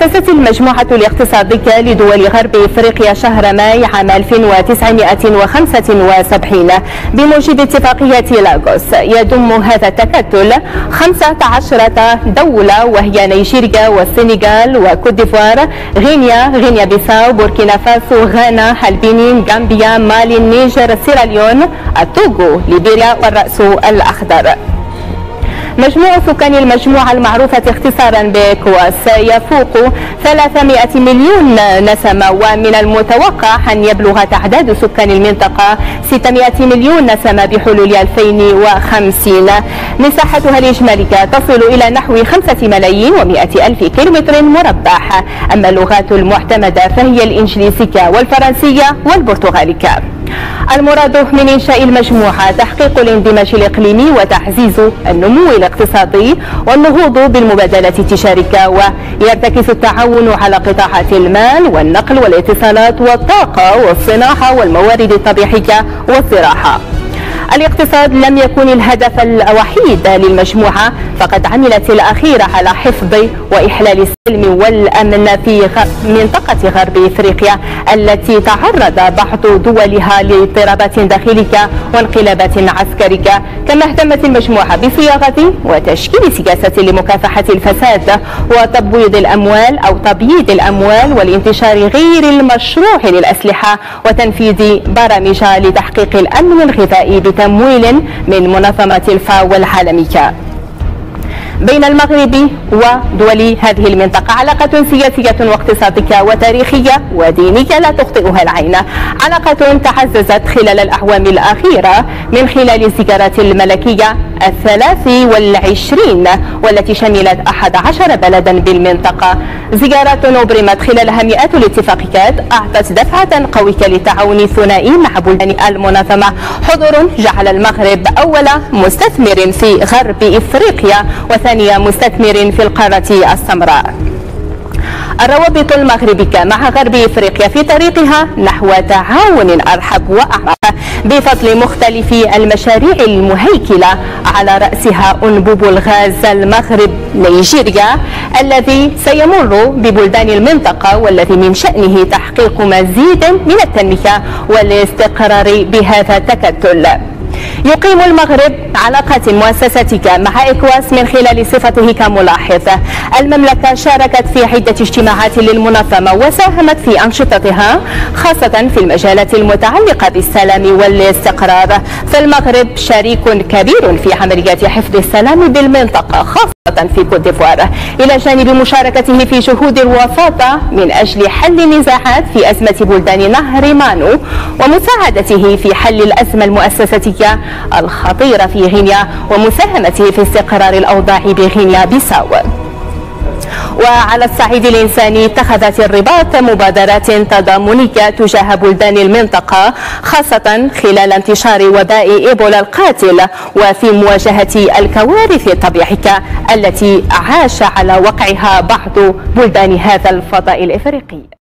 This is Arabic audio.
أسست المجموعة الاقتصادية لدول غرب إفريقيا شهر ماي عام 1975 بموجب اتفاقية لاغوس. يضم هذا التكتل 15 دولة، وهي نيجيريا والسنغال وكوت ديفوار، غينيا بيساو، بوركينا فاسو، غانا، البنين، غامبيا، مالي، النيجر، سيراليون، التوغو، ليبيريا والرأس الأخضر. مجموع سكان المجموعة المعروفة اختصارا بإكواس يفوق 300 مليون نسمة، ومن المتوقع أن يبلغ تعداد سكان المنطقة 600 مليون نسمة بحلول 2050. مساحتها الإجمالية تصل إلى نحو 5,100,000 كيلومتر مربع. أما اللغات المعتمدة فهي الإنجليزية والفرنسية والبرتغالية. المراد من إنشاء المجموعة تحقيق الاندماج الإقليمي وتعزيز النمو الاقتصادي والنهوض بالمبادلة التجارية، ويرتكز التعاون على قطاعات المال والنقل والاتصالات والطاقة والصناعة والموارد الطبيعية والزراعة. الاقتصاد لم يكن الهدف الوحيد للمجموعة، فقد عملت الأخيرة على حفظ وإحلال السلم والأمن في منطقة غرب إفريقيا التي تعرض بعض دولها لاضطرابات داخلية وانقلابات عسكرية. كما اهتمت المجموعة بصياغة وتشكيل سياسة لمكافحة الفساد وتبويض الأموال والانتشار غير المشروع للأسلحة، وتنفيذ برامج لتحقيق الأمن الغذائي بتمويل من منظمة الفاو العالمية. بين المغرب ودول هذه المنطقة علاقة سياسية واقتصادية وتاريخية ودينية لا تخطئها العين. علاقة تعززت خلال الأعوام الأخيرة من خلال الزيارات الملكية 23 والتي شملت 11 بلدا بالمنطقة. زيارات أبرمت خلالها مئات الاتفاقيات أعطت دفعة قوية للتعاون الثنائي مع بلدان المنظمة. حضور جعل المغرب أول مستثمر في غرب إفريقيا وثاني مستثمر في القارة السمراء. الروابط المغربية مع غرب إفريقيا في طريقها نحو تعاون أرحب وأعمق بفضل مختلف المشاريع المهيكلة، على رأسها أنبوب الغاز المغرب نيجيريا الذي سيمر ببلدان المنطقة، والذي من شأنه تحقيق مزيد من التنمية والاستقرار بهذا التكتل. يقيم المغرب علاقات مؤسساتية مع إكواس من خلال صفته كملاحظ. المملكة شاركت في عدة اجتماعات للمنظمة وساهمت في أنشطتها خاصة في المجالات المتعلقة بالسلام والاستقرار. فالمغرب شريك كبير في عمليات حفظ السلام بالمنطقة خاصة في كوت ديفوار، إلى جانب مشاركته في جهود الوساطة من أجل حل النزاعات في أزمة بلدان نهر مانو، ومساعدته في حل الأزمة المؤسساتية الخطيرة في غينيا، ومساهمته في استقرار الأوضاع بغينيا بيساو. وعلى الصعيد الإنساني اتخذت الرباط مبادرات تضامنية تجاه بلدان المنطقة، خاصة خلال انتشار وباء إيبولا القاتل، وفي مواجهة الكوارث الطبيعية التي عاش على وقعها بعض بلدان هذا الفضاء الإفريقي.